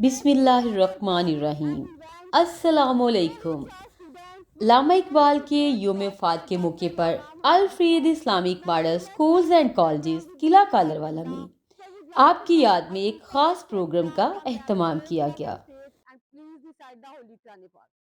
बिस्मिल्लाहिर्रहमानिर्रहीम। अस्सलामुअलैकुम। लामा इकबाल के यौम वफ़ात के मौके पर Al Farid Islamic model schools and colleges Qila Kalarwala में आपकी याद में एक खास प्रोग्राम का एहतमाम किया गया।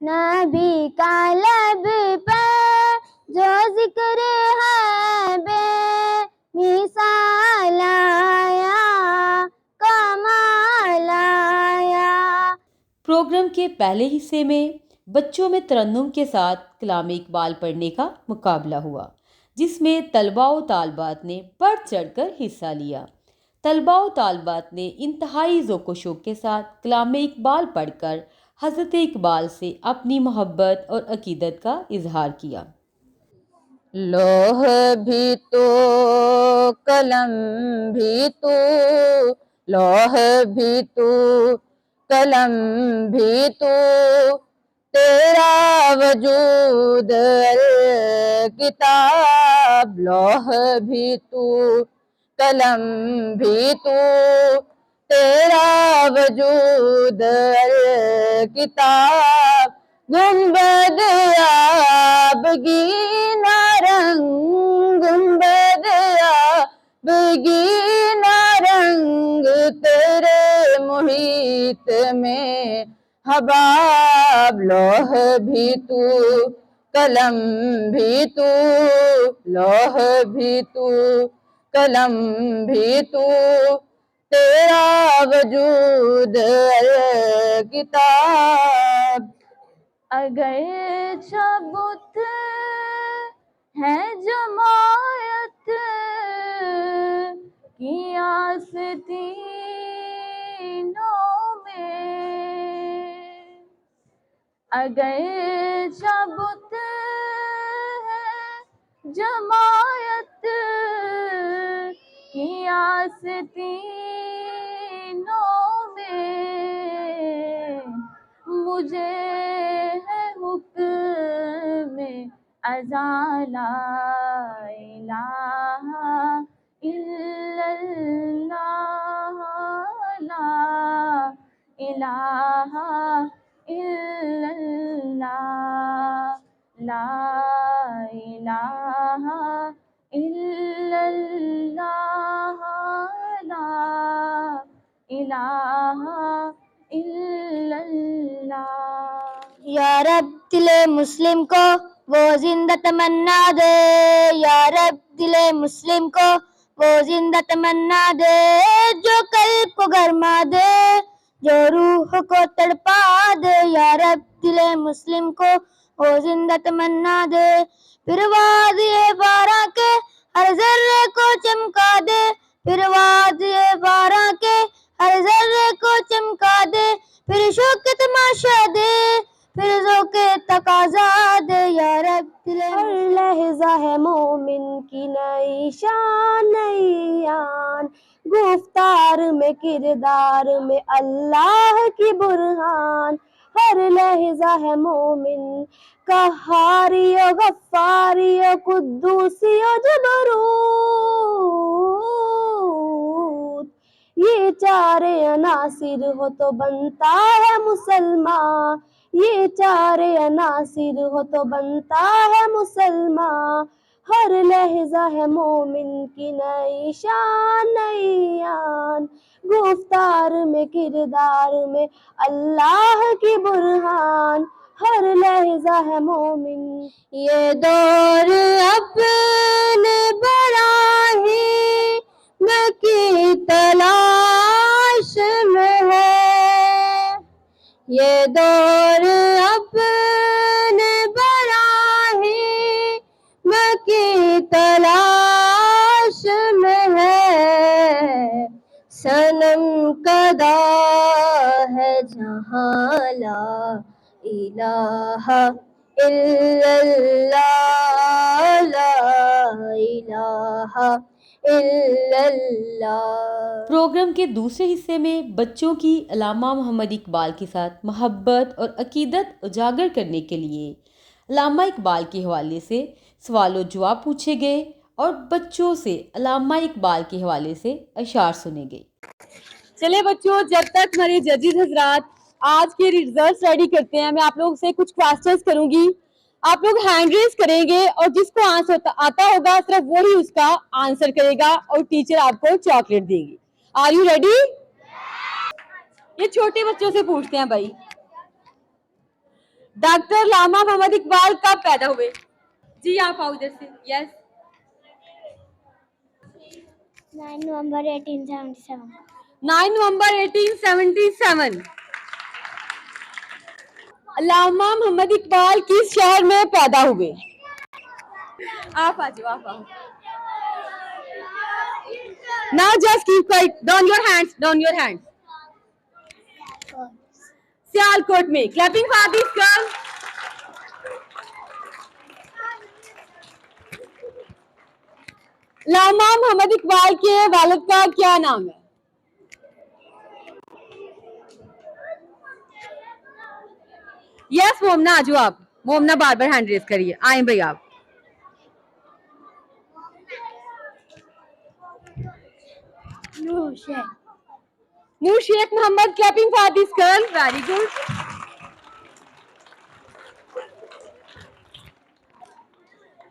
नबी का लब पर जो जिक्र है बेमिसाल आया कमाल आया। प्रोग्राम के पहले हिस्से में बच्चों में तरन्नुम के साथ कलाम इकबाल पढ़ने का मुकाबला हुआ, जिसमें तलबा व तालबात ने बढ़ चढ़कर हिस्सा लिया। तलबा व तालबात ने इंतहाई ज़ौक़ व शौक़ के साथ कलाम इकबाल पढ़कर हज़रत इकबाल से अपनी मोहब्बत और अकीदत का इजहार किया। लोह भी तो कलम भी तो लोह भी तो कलम भी तो तेरा वजूद किताब लोह भी तू कलम भी तू तेरा वजूद किताब गुंबद आबगीना रंग गुंबद आबगीना रंग तेरे मुहीत में हबाब लोह भी तू कलम भी तू लोह भी तू कलम भी तू तेरा वजूद किताब अगर सबूत है जमायत की आस्तीनों में अगर सबूत है जमायत की आस्तीनों में मुझे है हुक्म अज़ा ला इलाहा इल्लल्लाह ला इलाहा इल्लल्लाह ला इलाहा इल्लल्लाह ला इलाहा इल्लल्लाह। या रब दिले मुस्लिम को वो जिंदा तमन्ना दे, या रब दिले मुस्लिम को वो जिंदा तमन्ना दे, जो कल्ब को गरमा दे, जो रूह को तड़पा दे। या रब दिले मुस्लिम को वो जिंदा तमन्ना दे, फिर वादिए बारा के हर जर्रे को चमका दे, फिर वादिए बारा के हर जर्रे को चमका दे, फिर शौक तमाशा दे, फिर ज़ौक़े तकाज़ा दे। या रब दिले हर लहज़ा है मोमिन की नई शान नई आन, गुफ्तार में किरदार में अल्लाह की बुरहान। हर लहज़ा है मोमिन कहारियो गफ्फारियो कुद्दूसियो जबरूत, ये चारे अनासिर हो तो बनता है मुसलमान, ये चारे अनासिर हो तो बनता है मुसलमान। हर लहज़ा है मोमिन की नई शान नई आन, गुफ्तार में किरदार में अल्लाह की बुरहान। हर लहज़ा है मोमिन। ये दौर अपने बराही में की तलाश में है, ये दौर अपने बराही ला इलाहा इल्लल्लाह ला इलाहा इल्लल्लाह। प्रोग्राम के दूसरे हिस्से में बच्चों की अल्लामा मोहम्मद इकबाल के साथ मोहब्बत और अकीदत उजागर करने के लिए अल्लामा इकबाल के हवाले से सवाल और जवाब पूछे गए और बच्चों से अल्लामा इकबाल के हवाले से अशार सुने गए। चले बच्चों, जब तक हमारे जजेस हजरात आज के रिजल्ट्स रेडी करते हैं, मैं आप लोगों से कुछ क्वेश्चंस करूंगी। आप लोग हैंड रेज करेंगे और जिसको आंसर आता होगा सिर्फ वही उसका आंसर करेगा और टीचर आपको चॉकलेट देगी। Are you ready? ये छोटे बच्चों से पूछते हैं भाई, डॉक्टर अल्लामा मोहम्मद इकबाल कब पैदा हुए? जी आप आओ इधर से। यस 9 नवंबर 1877। 9 नवंबर 1877। अल्लामा मोहम्मद इकबाल किस शहर में पैदा हुए? आप आ जाओ, आप आओ। Now just keep quiet. Down your hands. Down your hands. Sialkot में। Clapping for this girl. अल्लामा मोहम्मद इकबाल के वालिद का क्या नाम है? यस मोमना, आ जाओ आप। मोमना बार बार हैंड रेज करिए। आए भाई आप। Noor Sheikh Mohammad. Clapping for this girl. Very good.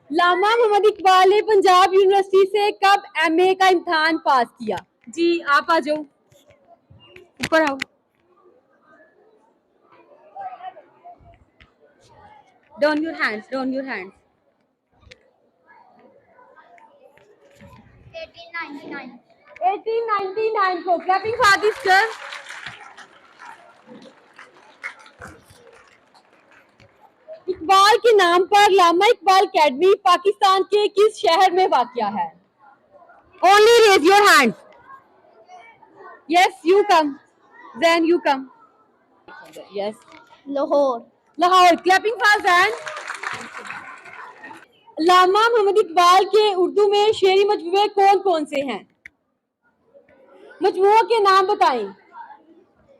Allama Mohammad Iqbal ने पंजाब यूनिवर्सिटी से कब एमए का इम्तिहान पास किया? जी आप आ जाओ, ऊपर आओ। Down your hands. Down your hands. 1899। 1899 को। Clapping for this girl. Iqbal के नाम पर अल्लामा इकबाल अकेडमी पाकिस्तान के किस शहर में वाक़या है? Only raise your hands. Yes, you come. Then you come. Yes. Lahore. Lahore. Clapping for Zain. अल्लामा मोहम्मद इकबाल के उर्दू में शेरी मजमूए कौन कौन से हैं? मजमूओं के नाम बताएं।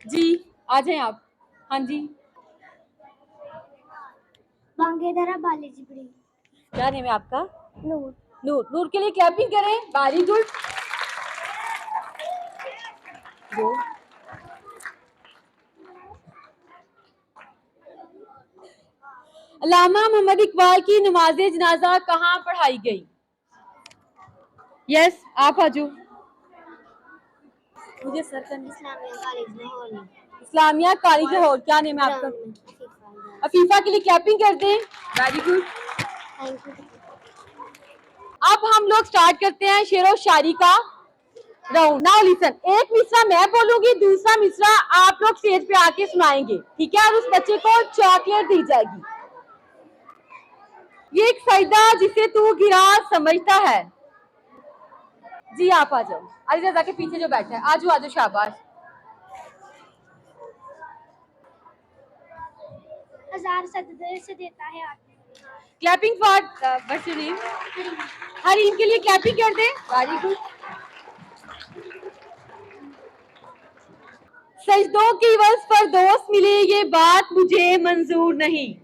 जी आ जाएं आप। हाँ जी। बांगेदरा बालीजिबड़ी। क्या नेम है आपका? नूर। नूर। नूर के लिए क्लैपिंग करें। Very good. अल्लामा मोहम्मद इकबाल की नमाज़े जनाजा कहाँ पढ़ाई गई? यस आप आ जाओ। मुझे सर का इस्लामिया कॉलेज लाहौर में। इस्लामिया कॉलेज लाहौर। क्या नेम है आपका? अफीफा के लिए क्लैपिंग कर दें। Very good. Thank you. अब हम लोग स्टार्ट करते हैं शेर और शायरी का राउंड। नाउ लिसन, एक मिसरा मैं बोलूंगी, दूसरा मिसरा आप लोग स्टेज पे आके सुनाएंगे, ठीक है? और उस बच्चे को चॉकलेट दी जाएगी। ये एक सजदा जिसे तू गिरा समझता है। जी आप आ जाओ। अली रजा के पीछे जो बैठा है, आजू आजू, शाबाश। हजार सजदे से देता है क्लैपिंग फॉर बशरीम। हरीम के लिए क्लैपिंग कर दे। Very good. सजदों की वस पर दोस्त मिले ये बात मुझे मंजूर नहीं।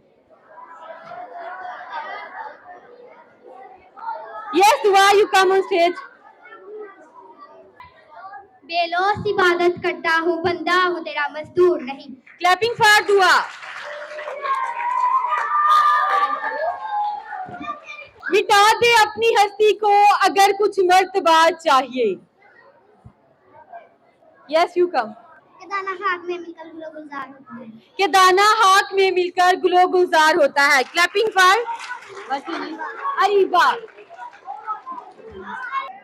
यस दुआ, you come on stage. Bellows इबादत करता हूँ, बंदा हूँ तेरा मजदूर नहीं। क्लैपिंग फॉर दुआ। मिटा दे अपनी हस्ती को अगर कुछ मर्तबा चाहिए। Yes you come. के दाना खाक में मिलकर गुलो गुलजार होता है। के दाना हाथ में मिलकर गुलो गुलजार होता है। Clapping for Ariba.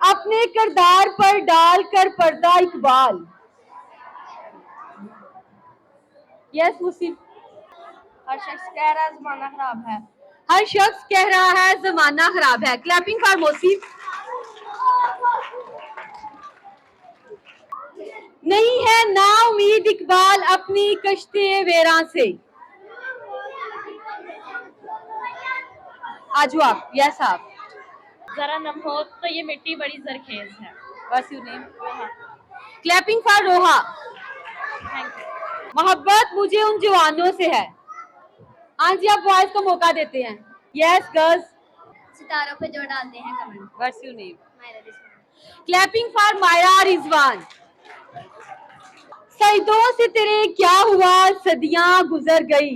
अपने किरदार पर डाल कर पर्दा इकबाल। यस मुसीब। हर शख्स कह रहा है जमाना खराब है। हर शख्स कह रहा है जमाना खराब है। Clapping for Mosib. नहीं है ना उम्मीद इकबाल अपनी कश्ते वेरा से। आज आप, यस आप। जरा नम हो तो ये मिट्टी बड़ी जरखेज है। What's your name? Roha. Clapping for Roha. Thank you. मोहब्बत मुझे उन जवानों से है। हाँ जी, आप बॉयज को मौका देते हैं। Yes girls. सितारों पे जो डालते हैं comment. What's your name? Myra Rizwan. Clapping for Myra Rizwan. सईदों से तेरे क्या हुआ, सदियां गुजर गई।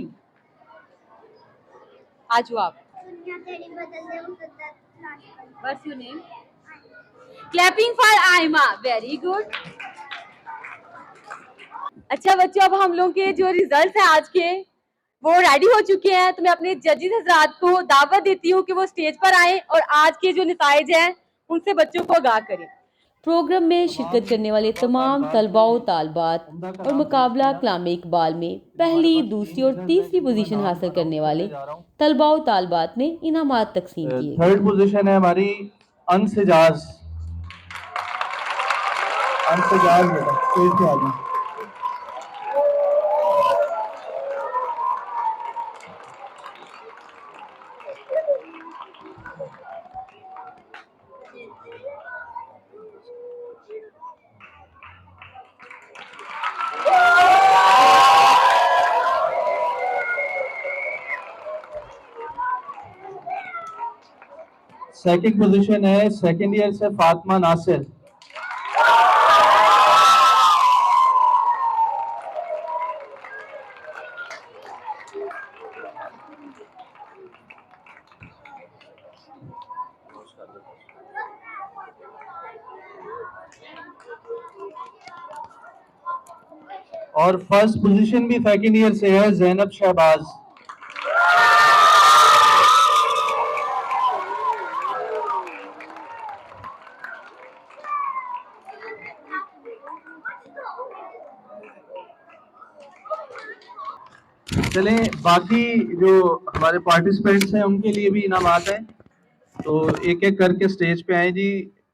आज आप। दुनिया तेरी बदल दे मुकद्दर। What's your name? Clapping for Aima. Very good. अच्छा बच्चों, अब हम लोग के जो रिजल्ट हैं आज के वो रेडी हो चुके हैं, तो मैं अपने जजेस हजरात को दावत देती हूँ कि वो स्टेज पर आए और आज के जो नताइज हैं उनसे बच्चों को आगाह करें। प्रोग्राम में शिरकत करने वाले तमाम तलबा व तालबात और मुकाबला कलाम इकबाल में पहली, दूसरी और तीसरी पोजीशन हासिल करने वाले तलबा व तालबात में इनामात तकसीम किए गए। थर्ड पोजीशन है हमारी अनसजाज। अनसजाज बेटा स्टेज पे आ जाओ। सेकंड पोजीशन है सेकंड ईयर से फातिमा नासिर। और फर्स्ट पोजीशन भी सेकंड ईयर से है जैनब शहबाज। चलें, बाकी जो हमारे पार्टिसिपेंट्स हैं उनके लिए भी इनामात हैं, तो एक एक करके स्टेज पे आए जी।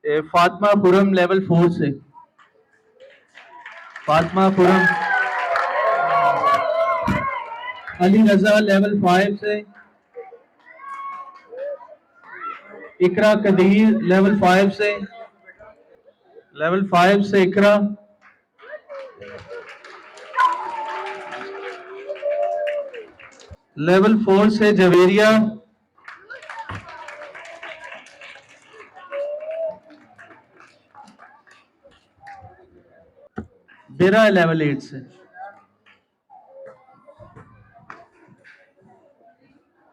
फातिमा खुरम लेवल 4 से। फातिमा खुरम। अली रजा लेवल 5 से। इकरा कदीर लेवल 5 से। लेवल 5 से इकरा। लेवल 4 से जवेरिया। बेरा लेवल 8 से।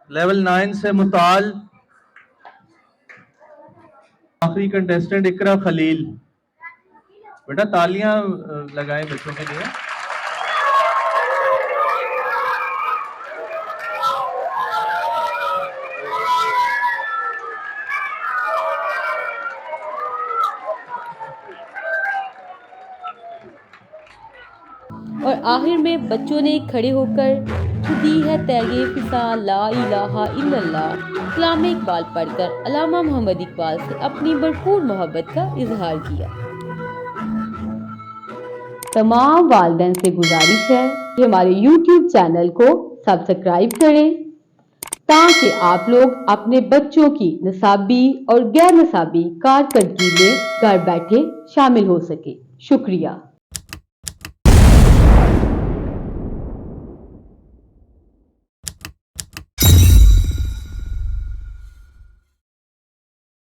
लेवल 9 से मुताल। आखिरी कंटेस्टेंट इकरा खलील। बेटा तालियां लगाएं बच्चों के लिए। और आखिर में बच्चों ने खड़े होकर खुदी है तैगे फिसा ला इलाहा इल्लल्लाह कलाम इकबाल पढ़कर अल्लामा मोहम्मद इकबाल से अपनी भरपूर मोहब्बत का इजहार किया। तमाम वालिदैन से गुजारिश है कि हमारे YouTube चैनल को सब्सक्राइब करें ताकि आप लोग अपने बच्चों की निसाबी और गैर निसाबी कारकर्दगी में घर बैठे शामिल हो सके। शुक्रिया।